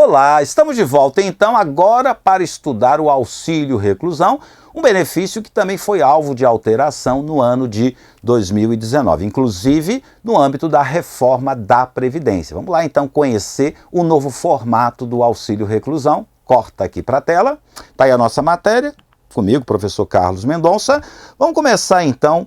Olá, estamos de volta então agora para estudar o auxílio reclusão, um benefício que também foi alvo de alteração no ano de 2019, inclusive no âmbito da reforma da Previdência. Vamos lá então conhecer o novo formato do auxílio reclusão. Corta aqui para a tela, está aí a nossa matéria, comigo, professor Carlos Mendonça. Vamos começar então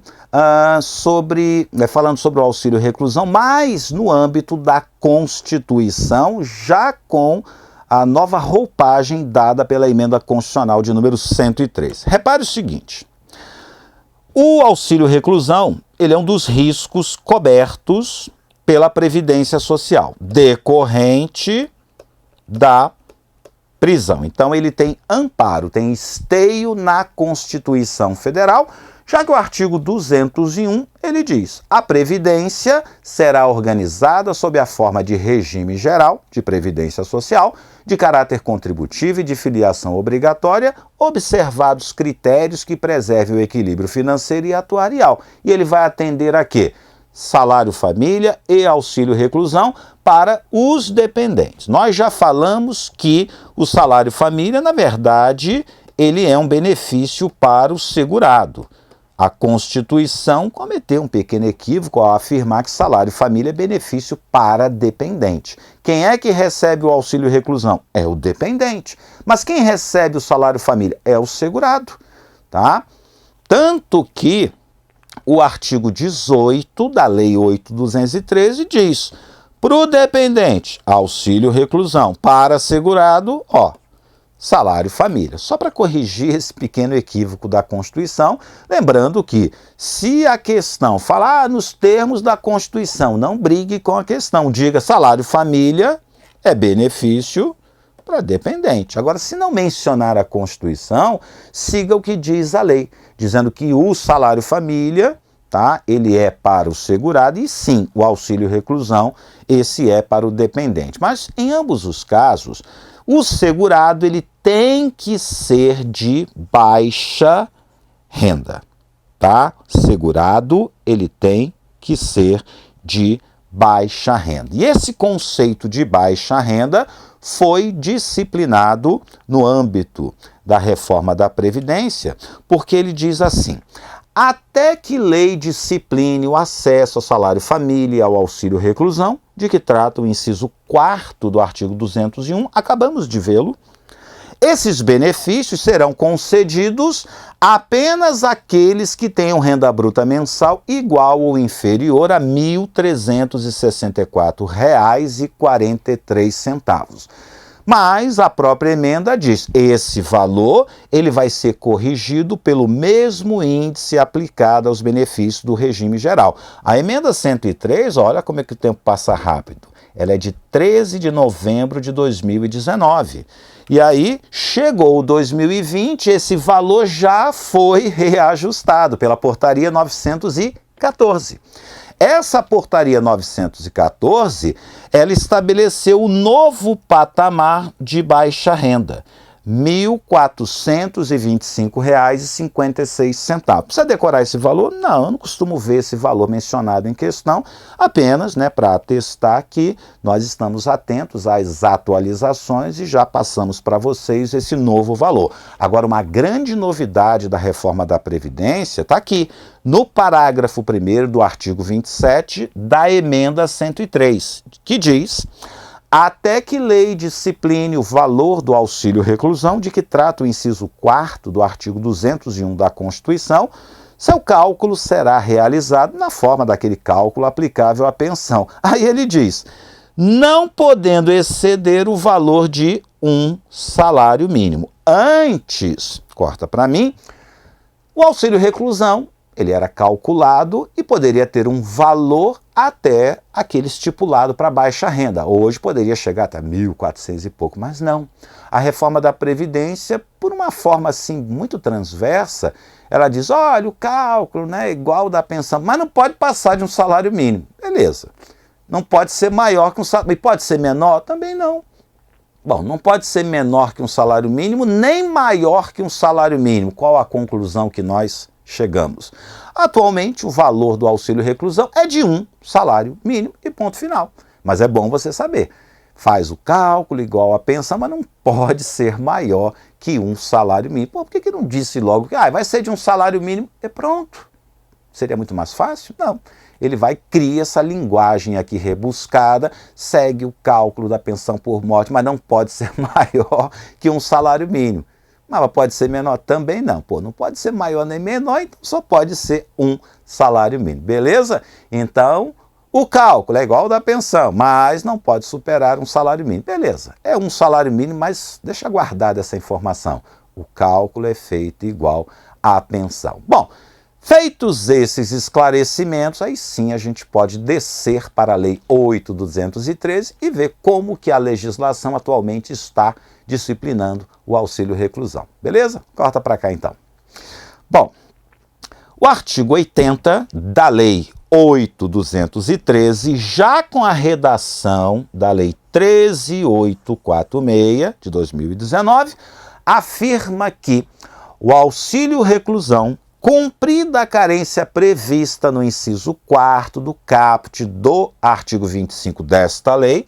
falando sobre o auxílio reclusão, mas no âmbito da Constituição, já com a nova roupagem dada pela emenda constitucional de número 103. Repare o seguinte, o auxílio reclusão, ele é um dos riscos cobertos pela Previdência Social, decorrente da prisão. Então ele tem amparo, tem esteio na Constituição Federal, já que o artigo 201, ele diz: a Previdência será organizada sob a forma de regime geral de previdência social, de caráter contributivo e de filiação obrigatória, observados critérios que preservem o equilíbrio financeiro e atuarial. E ele vai atender a quê? Salário família e auxílio reclusão para os dependentes. Nós já falamos que o salário família, na verdade, ele é um benefício para o segurado. A Constituição cometeu um pequeno equívoco ao afirmar que salário família é benefício para dependente. Quem é que recebe o auxílio reclusão? É o dependente. Mas quem recebe o salário família? É o segurado, tá? Tanto que o artigo 18 da Lei 8.213 diz: para o dependente, auxílio reclusão, para segurado, salário família. Só para corrigir esse pequeno equívoco da Constituição, lembrando que se a questão falar nos termos da Constituição, não brigue com a questão, diga salário família é benefício para dependente. Agora, se não mencionar a Constituição, siga o que diz a lei, dizendo que o salário família, tá, ele é para o segurado e sim, o auxílio reclusão, esse é para o dependente. Mas em ambos os casos, o segurado ele tem que ser de baixa renda, tá? Segurado ele tem que ser de baixa renda. E esse conceito de baixa renda foi disciplinado no âmbito da reforma da Previdência, porque ele diz assim: até que lei discipline o acesso ao salário família e ao auxílio reclusão, de que trata o inciso 4º do artigo 201, acabamos de vê-lo, esses benefícios serão concedidos apenas àqueles que tenham renda bruta mensal igual ou inferior a R$ 1.364,43. Mas a própria emenda diz: esse valor ele vai ser corrigido pelo mesmo índice aplicado aos benefícios do regime geral. A emenda 103, olha como é que o tempo passa rápido. Ela é de 13 de novembro de 2019. E aí, chegou 2020, esse valor já foi reajustado pela portaria 914. Essa portaria 914, ela estabeleceu o novo patamar de baixa renda, R$ 1.425,56. Precisa decorar esse valor? Não, eu não costumo ver esse valor mencionado em questão, apenas para atestar que nós estamos atentos às atualizações e já passamos para vocês esse novo valor. Agora, uma grande novidade da reforma da Previdência está aqui, no parágrafo 1º do artigo 27 da emenda 103, que diz: até que lei discipline o valor do auxílio reclusão, de que trata o inciso 4º do artigo 201 da Constituição, seu cálculo será realizado na forma daquele cálculo aplicável à pensão. Aí ele diz: não podendo exceder o valor de um salário mínimo. Antes, corta para mim, o auxílio reclusão, ele era calculado e poderia ter um valor até aquele estipulado para baixa renda. Hoje poderia chegar até 1.400 e pouco, mas não. A reforma da Previdência, por uma forma assim muito transversa, ela diz: olha, o cálculo é igual da pensão, mas não pode passar de um salário mínimo. Beleza. Não pode ser maior que um salário, e pode ser menor? Também não. Bom, não pode ser menor que um salário mínimo, nem maior que um salário mínimo. Qual a conclusão que nós chegamos? Atualmente, o valor do auxílio reclusão é de um salário mínimo e ponto final. Mas é bom você saber. faz o cálculo igual a pensão, mas não pode ser maior que um salário mínimo. Pô, por que não disse logo que vai ser de um salário mínimo e pronto? Seria muito mais fácil? Não. Ele cria essa linguagem aqui rebuscada, segue o cálculo da pensão por morte, mas não pode ser maior que um salário mínimo. Mas pode ser menor? Também não. Pô, não pode ser maior nem menor, então só pode ser um salário mínimo. Beleza? Então, o cálculo é igual ao da pensão, mas não pode superar um salário mínimo. Beleza, é um salário mínimo, mas deixa guardada essa informação. O cálculo é feito igual à pensão. Bom, feitos esses esclarecimentos, aí sim a gente pode descer para a Lei 8.213 e ver como que a legislação atualmente está disciplinando o auxílio reclusão. Beleza? Corta para cá então. Bom, o artigo 80 da Lei 8.213, já com a redação da Lei 13.846 de 2019, afirma que o auxílio reclusão, cumprida a carência prevista no inciso 4º do caput do artigo 25 desta lei,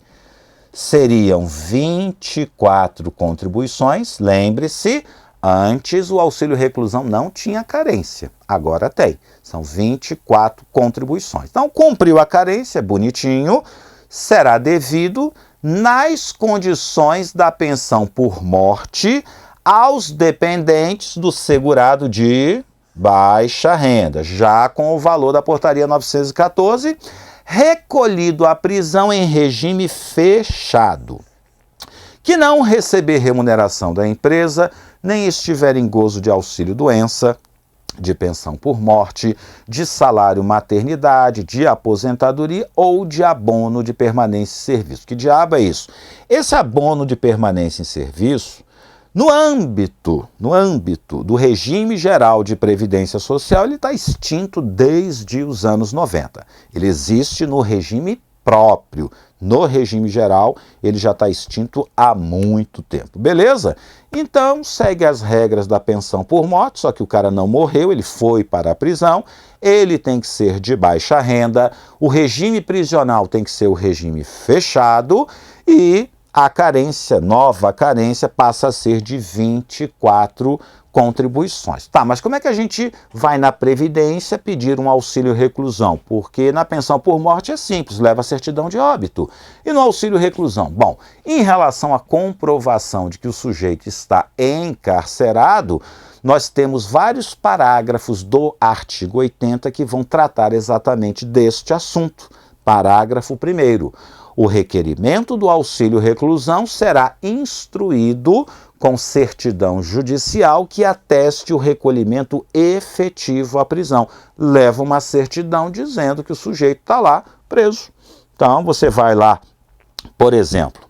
seriam 24 contribuições. Lembre-se, antes o auxílio reclusão não tinha carência, agora tem. São 24 contribuições. Então, cumpriu a carência, bonitinho, será devido nas condições da pensão por morte aos dependentes do segurado de baixa renda, já com o valor da portaria 914, recolhido à prisão em regime fechado, que não receber remuneração da empresa, nem estiver em gozo de auxílio-doença, de pensão por morte, de salário maternidade, de aposentadoria ou de abono de permanência em serviço. Que diabo é isso? Esse abono de permanência em serviço, no âmbito do regime geral de previdência social, ele está extinto desde os anos 90. Ele existe no regime próprio. No regime geral, ele já está extinto há muito tempo. Beleza? Então, segue as regras da pensão por morte, só que o cara não morreu, ele foi para a prisão, ele tem que ser de baixa renda, o regime prisional tem que ser o regime fechado e a carência, nova carência, passa a ser de 24 contribuições. Tá, mas como é que a gente vai na Previdência pedir um auxílio reclusão? Porque na pensão por morte é simples, leva a certidão de óbito. E no auxílio reclusão? Bom, em relação à comprovação de que o sujeito está encarcerado, nós temos vários parágrafos do artigo 80 que vão tratar exatamente deste assunto. Parágrafo 1º. O requerimento do auxílio reclusão será instruído com certidão judicial que ateste o recolhimento efetivo à prisão. Leva uma certidão dizendo que o sujeito está lá preso. Então, você vai lá, por exemplo,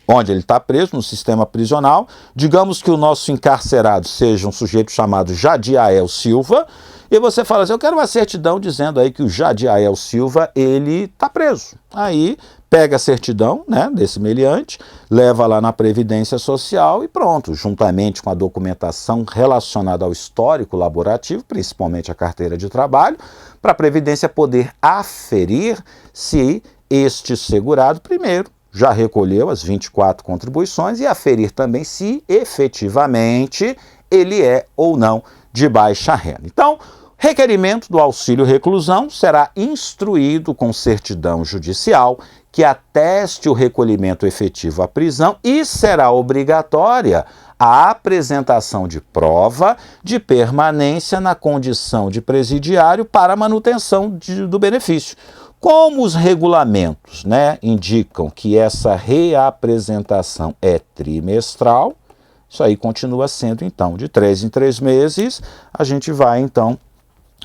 onde ele está preso, no sistema prisional. Digamos que o nosso encarcerado seja um sujeito chamado Jadiael Silva, e você fala assim, eu quero uma certidão dizendo aí que o Jadiael Silva, ele está preso. Aí pega a certidão, né, desse meliante, leva lá na Previdência Social e pronto, juntamente com a documentação relacionada ao histórico laborativo, principalmente a carteira de trabalho, para a Previdência poder aferir se este segurado, primeiro, já recolheu as 24 contribuições e aferir também se efetivamente ele é ou não de baixa renda. Então, requerimento do auxílio reclusão será instruído com certidão judicial que ateste o recolhimento efetivo à prisão e será obrigatória a apresentação de prova de permanência na condição de presidiário para a manutenção do benefício. Como os regulamentos, né, indicam que essa reapresentação é trimestral, isso aí continua sendo, então, de 3 em 3 meses, a gente vai, então,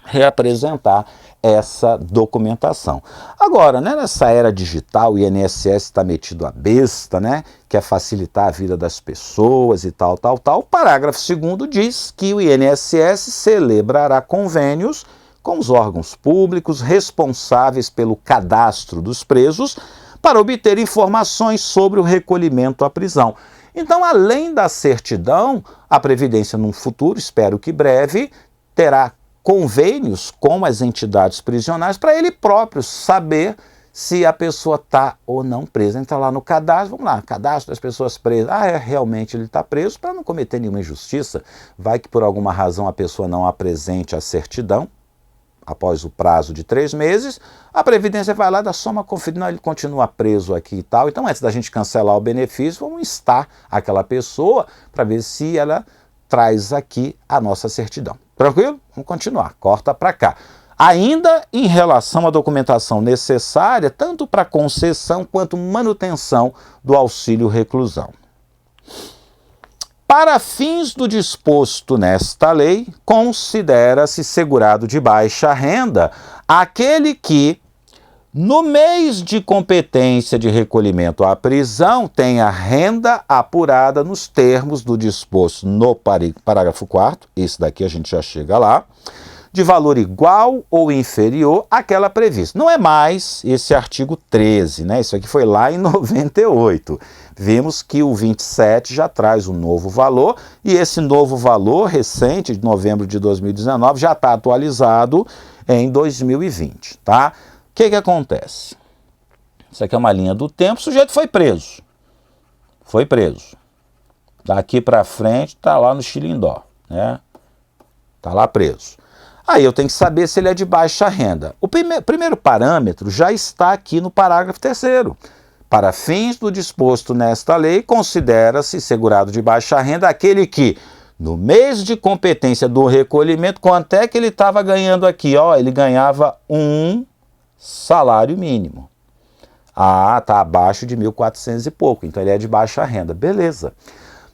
reapresentar essa documentação. Agora, né, nessa era digital, o INSS está metido a besta, né, quer facilitar a vida das pessoas e tal. O parágrafo 2º diz que o INSS celebrará convênios com os órgãos públicos responsáveis pelo cadastro dos presos para obter informações sobre o recolhimento à prisão. Então, além da certidão, a Previdência, num futuro, espero que breve, terá convênios com as entidades prisionais para ele próprio saber se a pessoa está ou não presa. Entra lá no cadastro, vamos lá, cadastro das pessoas presas. Realmente ele está preso, para não cometer nenhuma injustiça. Vai que por alguma razão a pessoa não apresente a certidão, após o prazo de 3 meses, a Previdência vai lá, dá só uma conferida, não, ele continua preso aqui e tal. Então, antes da gente cancelar o benefício, vamos instar aquela pessoa para ver se ela traz aqui a nossa certidão. Tranquilo? Vamos continuar, corta para cá. Ainda em relação à documentação necessária, tanto para concessão quanto manutenção do auxílio reclusão. Para fins do disposto nesta lei, considera-se segurado de baixa renda aquele que, no mês de competência de recolhimento à prisão, tenha renda apurada nos termos do disposto no parágrafo 4º, esse daqui a gente já chega lá, de valor igual ou inferior àquela prevista. Não é mais esse artigo 13, né? Isso aqui foi lá em 98. Vimos que o 27 já traz um novo valor, e esse novo valor recente, de novembro de 2019, já está atualizado em 2020, tá? O que acontece? Isso aqui é uma linha do tempo, o sujeito foi preso. Foi preso. Daqui para frente está lá no xilindó, né? Está lá preso. Aí eu tenho que saber se ele é de baixa renda. O primeiro parâmetro já está aqui no parágrafo 3º. Para fins do disposto nesta lei, considera-se segurado de baixa renda aquele que, no mês de competência do recolhimento, quanto é que ele estava ganhando aqui? Ele ganhava um salário mínimo. Está abaixo de 1.400 e pouco, então ele é de baixa renda. Beleza.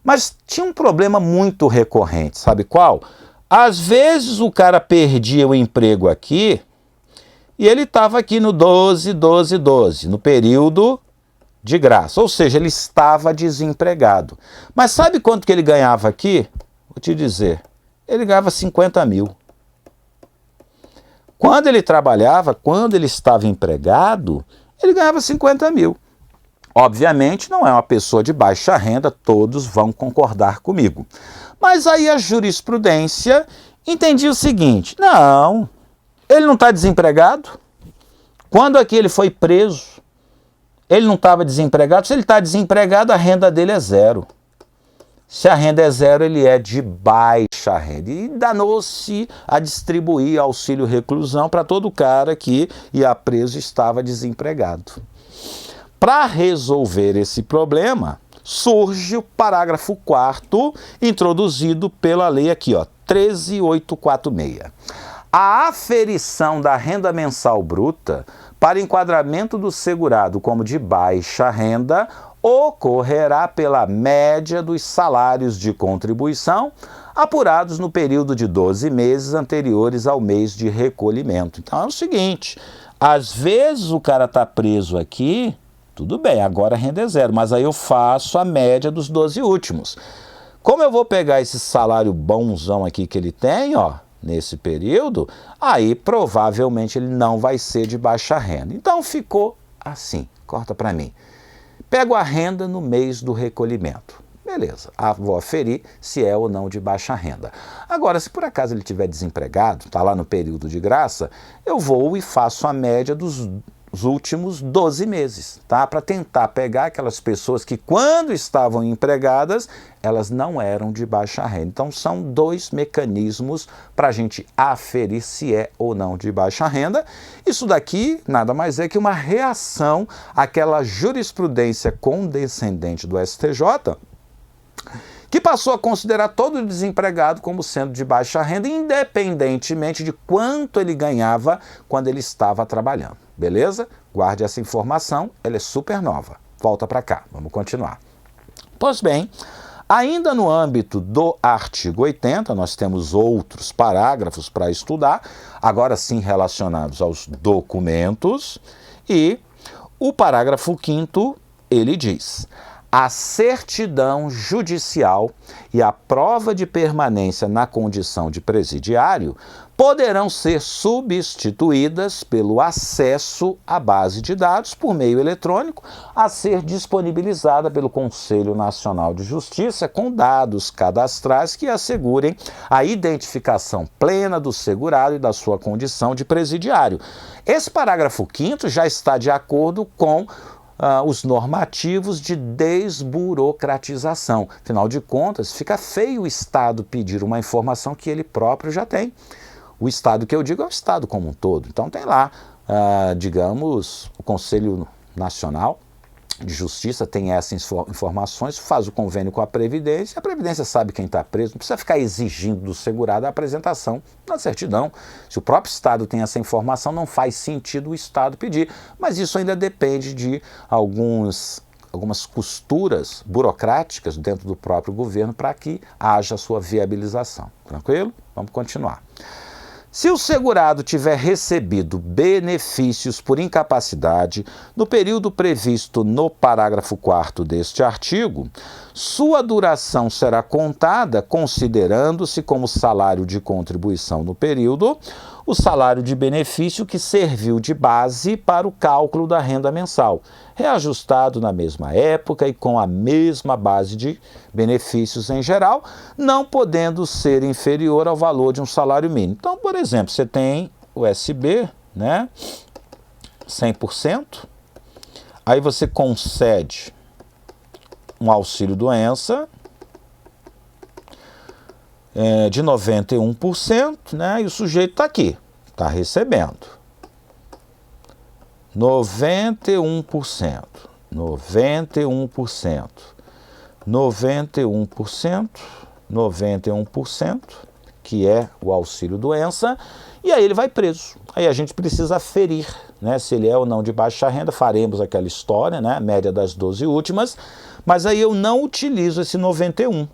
Mas tinha um problema muito recorrente, sabe qual? Às vezes o cara perdia o emprego aqui e ele estava aqui no 12, 12, 12, no período de graça, ou seja, ele estava desempregado. Mas sabe quanto que ele ganhava aqui? Vou te dizer, ele ganhava 50 mil. Quando ele trabalhava, quando ele estava empregado, ele ganhava 50 mil. Obviamente não é uma pessoa de baixa renda, todos vão concordar comigo. Mas aí a jurisprudência entendia o seguinte: não, ele não está desempregado. Quando aqui ele foi preso, ele não estava desempregado. Se ele está desempregado, a renda dele é zero. Se a renda é zero, ele é de baixa renda. E danou-se a distribuir auxílio reclusão para todo cara que ia preso e estava desempregado. Para resolver esse problema, surge o parágrafo 4º, introduzido pela lei aqui, 13.846. A aferição da renda mensal bruta para enquadramento do segurado como de baixa renda ocorrerá pela média dos salários de contribuição apurados no período de 12 meses anteriores ao mês de recolhimento. Então é o seguinte, às vezes o cara está preso aqui, tudo bem, agora a renda é zero, mas aí eu faço a média dos 12 últimos. Como eu vou pegar esse salário bonzão aqui que ele tem, nesse período, aí provavelmente ele não vai ser de baixa renda. Então ficou assim, corta para mim. Pego a renda no mês do recolhimento. Beleza, vou aferir se é ou não de baixa renda. Agora, se por acaso ele estiver desempregado, está lá no período de graça, eu vou e faço a média dos últimos 12 meses, tá? Para tentar pegar aquelas pessoas que, quando estavam empregadas, elas não eram de baixa renda. Então, são dois mecanismos para a gente aferir se é ou não de baixa renda. Isso daqui nada mais é que uma reação àquela jurisprudência condescendente do STJ, que passou a considerar todo desempregado como sendo de baixa renda, independentemente de quanto ele ganhava quando ele estava trabalhando. Beleza? Guarde essa informação, ela é super nova. Volta para cá, vamos continuar. Pois bem, ainda no âmbito do artigo 80, nós temos outros parágrafos para estudar, agora sim relacionados aos documentos, e o parágrafo 5º, ele diz: a certidão judicial e a prova de permanência na condição de presidiário poderão ser substituídas pelo acesso à base de dados por meio eletrônico a ser disponibilizada pelo Conselho Nacional de Justiça com dados cadastrais que assegurem a identificação plena do segurado e da sua condição de presidiário. Esse parágrafo 5º já está de acordo com os normativos de desburocratização. Afinal de contas, fica feio o Estado pedir uma informação que ele próprio já tem. O Estado que eu digo é o Estado como um todo. Então tem lá, digamos, o Conselho Nacional de Justiça tem essas informações, faz o convênio com a Previdência, a Previdência sabe quem está preso, não precisa ficar exigindo do segurado a apresentação da certidão. Se o próprio Estado tem essa informação, não faz sentido o Estado pedir, mas isso ainda depende de algumas costuras burocráticas dentro do próprio governo para que haja a sua viabilização. Tranquilo? Vamos continuar. Se o segurado tiver recebido benefícios por incapacidade no período previsto no parágrafo 4º deste artigo, sua duração será contada considerando-se como salário de contribuição no período o salário de benefício que serviu de base para o cálculo da renda mensal, reajustado na mesma época e com a mesma base de benefícios em geral, não podendo ser inferior ao valor de um salário mínimo. Então, por exemplo, você tem o SB, né, 100%, aí você concede um auxílio-doença de 91%, né, e o sujeito está aqui, está recebendo 91%, 91%, 91%, 91%, que é o auxílio-doença, e aí ele vai preso. Aí a gente precisa aferir, né, se ele é ou não de baixa renda, faremos aquela história, né, média das 12 últimas, mas aí eu não utilizo esse 91.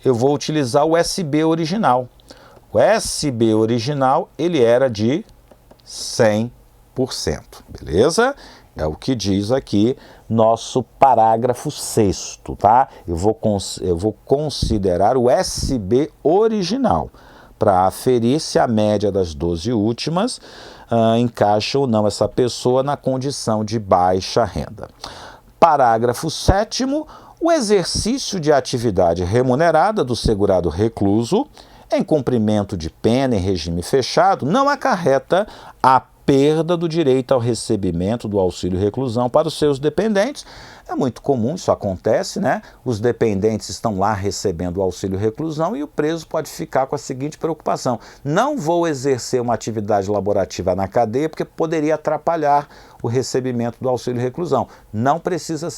Eu vou utilizar o SB original. O SB original, ele era de 100%, beleza? É o que diz aqui nosso parágrafo 6º, tá? Eu vou considerar o SB original para aferir se a média das 12 últimas encaixa ou não essa pessoa na condição de baixa renda. Parágrafo 7º, o exercício de atividade remunerada do segurado recluso em cumprimento de pena em regime fechado não acarreta a perda do direito ao recebimento do auxílio-reclusão para os seus dependentes. É muito comum, isso acontece, né? Os dependentes estão lá recebendo o auxílio-reclusão e o preso pode ficar com a seguinte preocupação: não vou exercer uma atividade laborativa na cadeia porque poderia atrapalhar o recebimento do auxílio-reclusão. Não precisa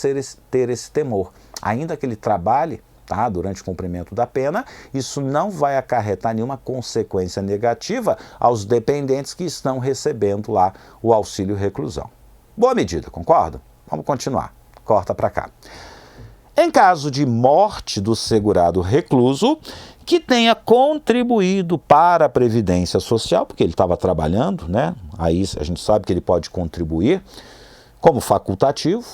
ter esse temor. Ainda que ele trabalhe, tá, durante o cumprimento da pena, isso não vai acarretar nenhuma consequência negativa aos dependentes que estão recebendo lá o auxílio-reclusão. Boa medida, concorda? Vamos continuar. Corta para cá. Em caso de morte do segurado recluso, que tenha contribuído para a Previdência Social, porque ele estava trabalhando, né? Aí a gente sabe que ele pode contribuir como facultativo,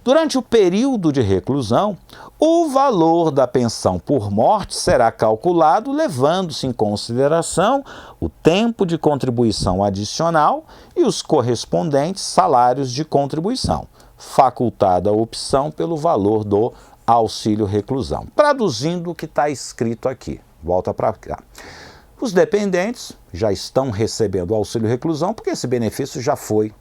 durante o período de reclusão, o valor da pensão por morte será calculado levando-se em consideração o tempo de contribuição adicional e os correspondentes salários de contribuição, facultada a opção pelo valor do auxílio-reclusão. Traduzindo o que está escrito aqui, volta para cá. Os dependentes já estão recebendo o auxílio-reclusão porque esse benefício já foi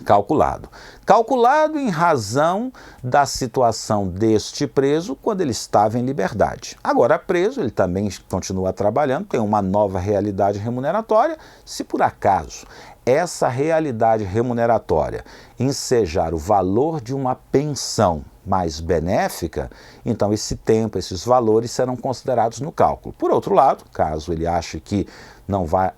calculado. Calculado em razão da situação deste preso quando ele estava em liberdade. Agora preso, ele também continua trabalhando, tem uma nova realidade remuneratória. Se por acaso essa realidade remuneratória ensejar o valor de uma pensão mais benéfica, então esse tempo, esses valores serão considerados no cálculo. Por outro lado, caso ele ache que não vai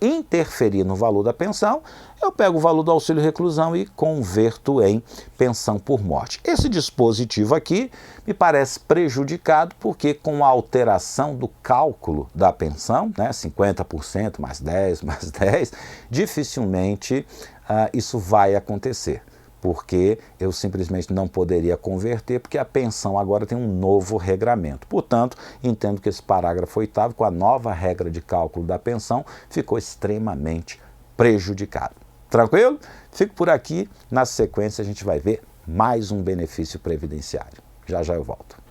interferir no valor da pensão, eu pego o valor do auxílio-reclusão e converto em pensão por morte. Esse dispositivo aqui me parece prejudicado porque com a alteração do cálculo da pensão, né, 50% mais 10, dificilmente isso vai acontecer. porque eu simplesmente não poderia converter, porque a pensão agora tem um novo regramento. Portanto, entendo que esse parágrafo 8º, com a nova regra de cálculo da pensão, ficou extremamente prejudicado. Tranquilo? Fico por aqui. Na sequência, a gente vai ver mais um benefício previdenciário. Já já eu volto.